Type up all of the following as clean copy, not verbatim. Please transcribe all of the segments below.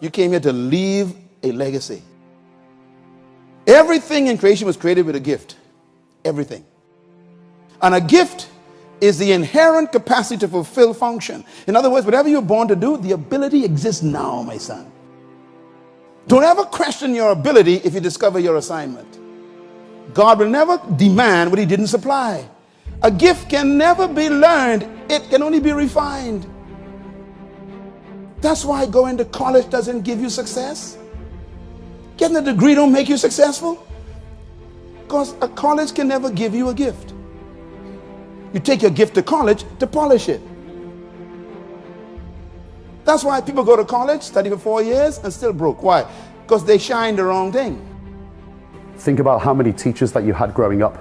You came here to leave a legacy. Everything in creation was created with a gift. Everything. And a gift is the inherent capacity to fulfill function. In other words, whatever you're born to do, the ability exists now, my son. Don't ever question your ability if you discover your assignment. God will never demand what he didn't supply. A gift can never be learned. It can only be refined. That's why going to college doesn't give you success. Getting a degree don't make you successful. Because a college can never give you a gift. You take your gift to college to polish it. That's why people go to college, study for 4 years, and still broke. Why? Because they shine the wrong thing. Think about how many teachers that you had growing up.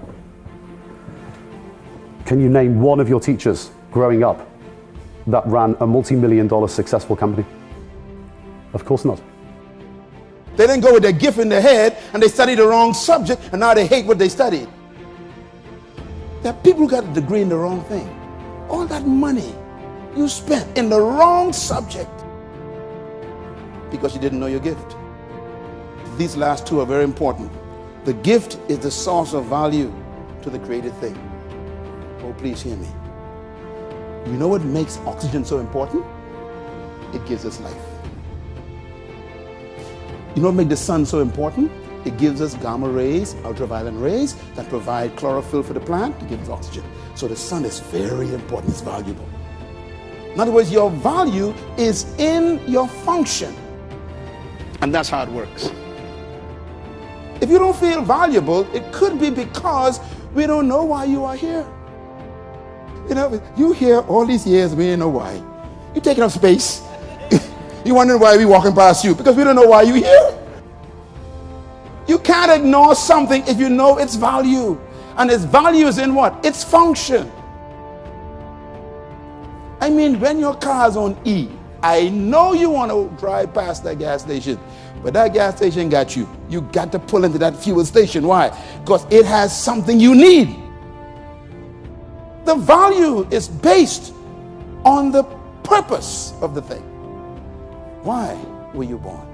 Can you name one of your teachers growing up that ran a multi-million-dollar successful company? Of course not. They didn't go with their gift in their head and they studied the wrong subject and now they hate what they studied. There are people who got a degree in the wrong thing. All that money you spent in the wrong subject because you didn't know your gift. These last two are very important. The gift is the source of value to the created thing. Oh, please hear me. You know what makes oxygen so important? It gives us life. You know what makes the sun so important? It gives us gamma rays, ultraviolet rays that provide chlorophyll for the plant to give us oxygen. So the sun is very important, it's valuable. In other words, your value is in your function. And that's how it works. If you don't feel valuable, it could be because we don't know why you are here. You know, you here all these years, we didn't know why. You're taking up space. You're wondering why we walking past you, because we don't know why you're here. You can't ignore something if you know its value. And its value is in what? Its function. I mean, when your car's on E, I know you want to drive past that gas station, but that gas station got you. You got to pull into that fuel station. Why? Because it has something you need. The value is based on the purpose of the thing. Why were you born?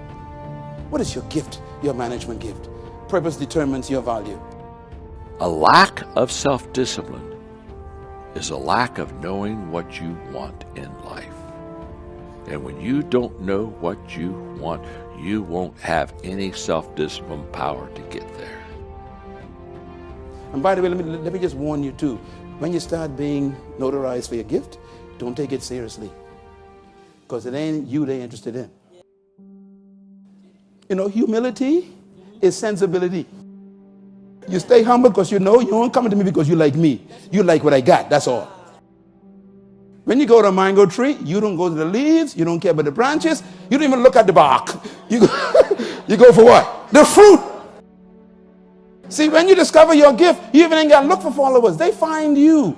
What is your gift, your management gift? Purpose determines your value. A lack of self-discipline is a lack of knowing what you want in life. And when you don't know what you want, you won't have any self-discipline power to get there. And by the way, let me just warn you too. When you start being notarized for your gift, don't take it seriously. Because it ain't you they're interested in. You know, humility is sensibility. You stay humble because you know you don't come to me because you like me. You like what I got, that's all. When you go to a mango tree, you don't go to the leaves, you don't care about the branches, you don't even look at the bark. You go for what? The fruit. See, when you discover your gift, you even ain't got to look for followers. They find you.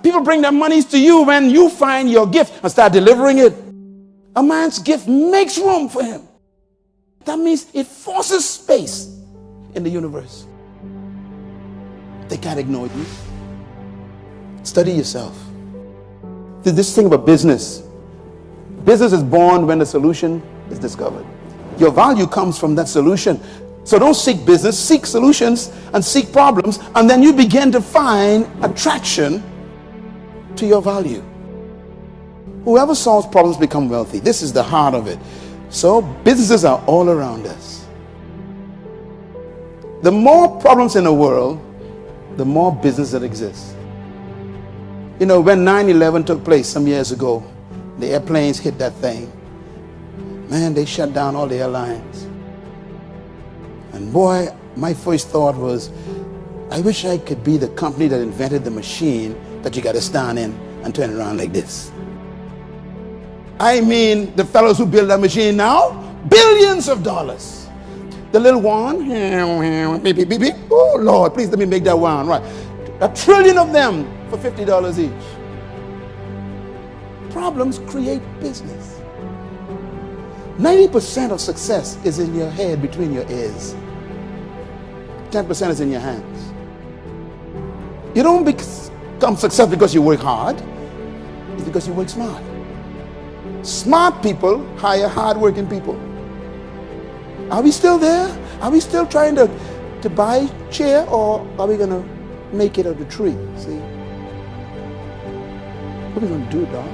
People bring their monies to you when you find your gift and start delivering it. A man's gift makes room for him. That means it forces space in the universe. They can't ignore you. Study yourself. This thing about business. Business is born when the solution is discovered. Your value comes from that solution. So don't seek business, seek solutions and seek problems, and then you begin to find attraction to your value. Whoever solves problems become wealthy. This is the heart of it. So businesses are all around us. The more problems in the world, the more business that exists. You know, when 9/11 took place some years ago, the airplanes hit that thing. Man, they shut down all the airlines. And boy, my first thought was, I wish I could be the company that invented the machine that you got to stand in and turn it around like this. I mean, the fellows who build that machine now, billions of dollars. The little one, beep, beep, beep, beep. Oh Lord, please let me make that one right. 1 trillion of them for $50 each. Problems create business. 90% of success is in your head, between your ears. 10% is in your hands. You don't become successful because you work hard. It's because you work smart. Smart people hire hard-working people. Are we still there? Are we still trying to buy chair, or are we going to make it out of the tree? See? What are we going to do, dog?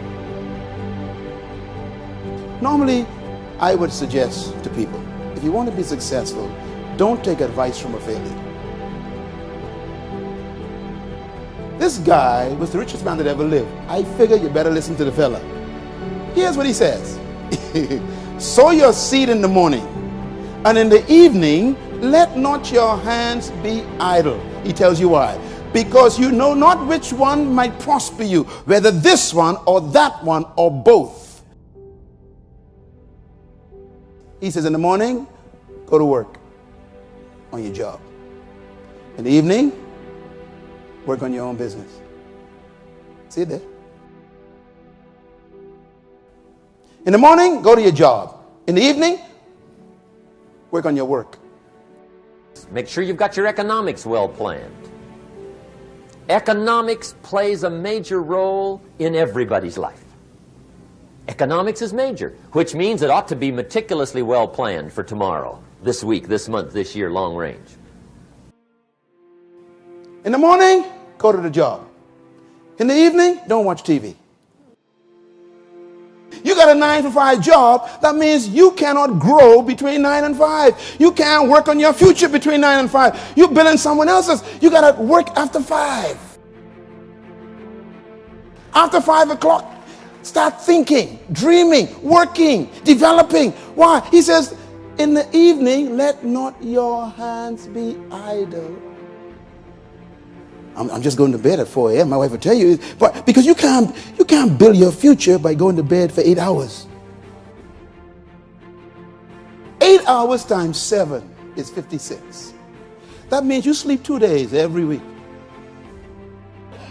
Normally, I would suggest to people, if you want to be successful, don't take advice from a failure. This guy was the richest man that ever lived. I figure you better listen to the fella. Here's what he says. Sow your seed in the morning, and in the evening, let not your hands be idle. He tells you why. Because you know not which one might prosper you, whether this one or that one or both. He says in the morning, go to work on your job. In the evening, work on your own business. See there? In the morning, go to your job. In the evening, work on your work. Make sure you've got your economics well planned. Economics plays a major role in everybody's life. Economics is major, which means it ought to be meticulously well planned for tomorrow, this week, this month, this year, long range. In the morning, go to the job. In the evening, don't watch TV. You got a 9-to-5 job. That means you cannot grow between 9 and 5. You can't work on your future between 9 and 5. You're building someone else's. You got to work after 5. After 5 o'clock, start thinking, dreaming, working, developing. Why? He says, in the evening, let not your hands be idle. I'm just going to bed at 4 a.m. My wife will tell you, but because you can't build your future by going to bed for 8 hours. 8 hours times 7 is 56. That means you sleep 2 days every week.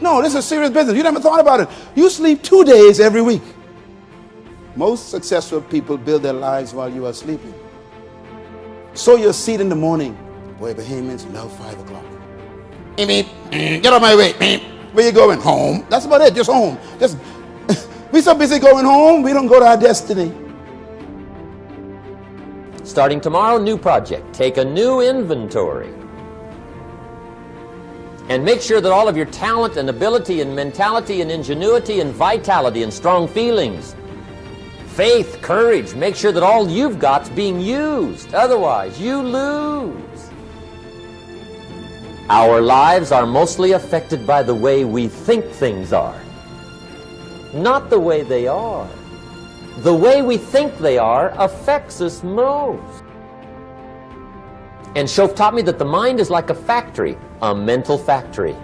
No, this is serious business. You never thought about it. You sleep 2 days every week. Most successful people build their lives while you are sleeping. Sow your seed in the morning. Boy, Bahamians love 5 o'clock. Get out of my way. Where you going? Home. That's about it. Just home. We're so busy going home, we don't go to our destiny. Starting tomorrow, new project. Take a new inventory. And make sure that all of your talent and ability and mentality and ingenuity and vitality and strong feelings, faith, courage, make sure that all you've got's being used. Otherwise, you lose. Our lives are mostly affected by the way we think things are, not the way they are. The way we think they are affects us most. And Shoaff taught me that the mind is like a factory, a mental factory.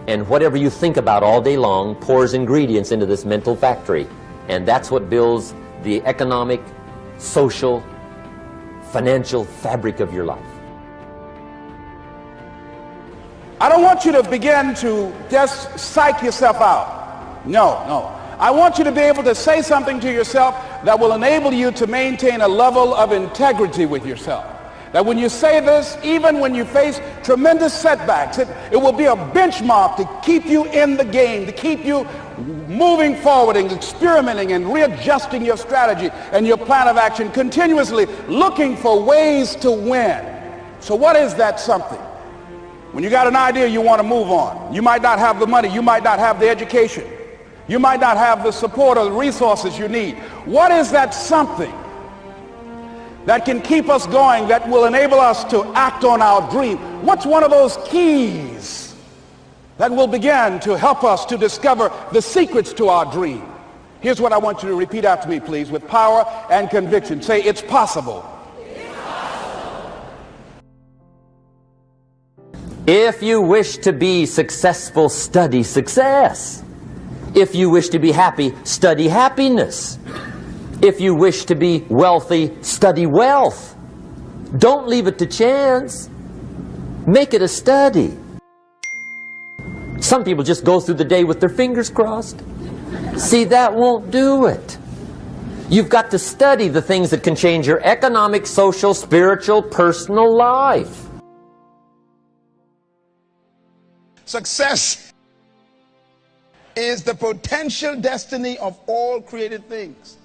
And whatever you think about all day long pours ingredients into this mental factory. And that's what builds the economic, social, financial fabric of your life. I don't want you to begin to just psych yourself out. No. I want you to be able to say something to yourself that will enable you to maintain a level of integrity with yourself. That when you say this, even when you face tremendous setbacks, it will be a benchmark to keep you in the game, to keep you moving forward and experimenting and readjusting your strategy and your plan of action, continuously looking for ways to win. So what is that something? When you got an idea you want to move on, you might not have the money, you might not have the education, you might not have the support or the resources you need. What is that something that can keep us going, that will enable us to act on our dream? What's one of those keys that will begin to help us to discover the secrets to our dream? Here's what I want you to repeat after me, please, with power and conviction. Say, it's possible. If you wish to be successful, study success. If you wish to be happy, study happiness. If you wish to be wealthy, study wealth. Don't leave it to chance. Make it a study. Some people just go through the day with their fingers crossed. See, that won't do it. You've got to study the things that can change your economic, social, spiritual, personal life. Success is the potential destiny of all created things.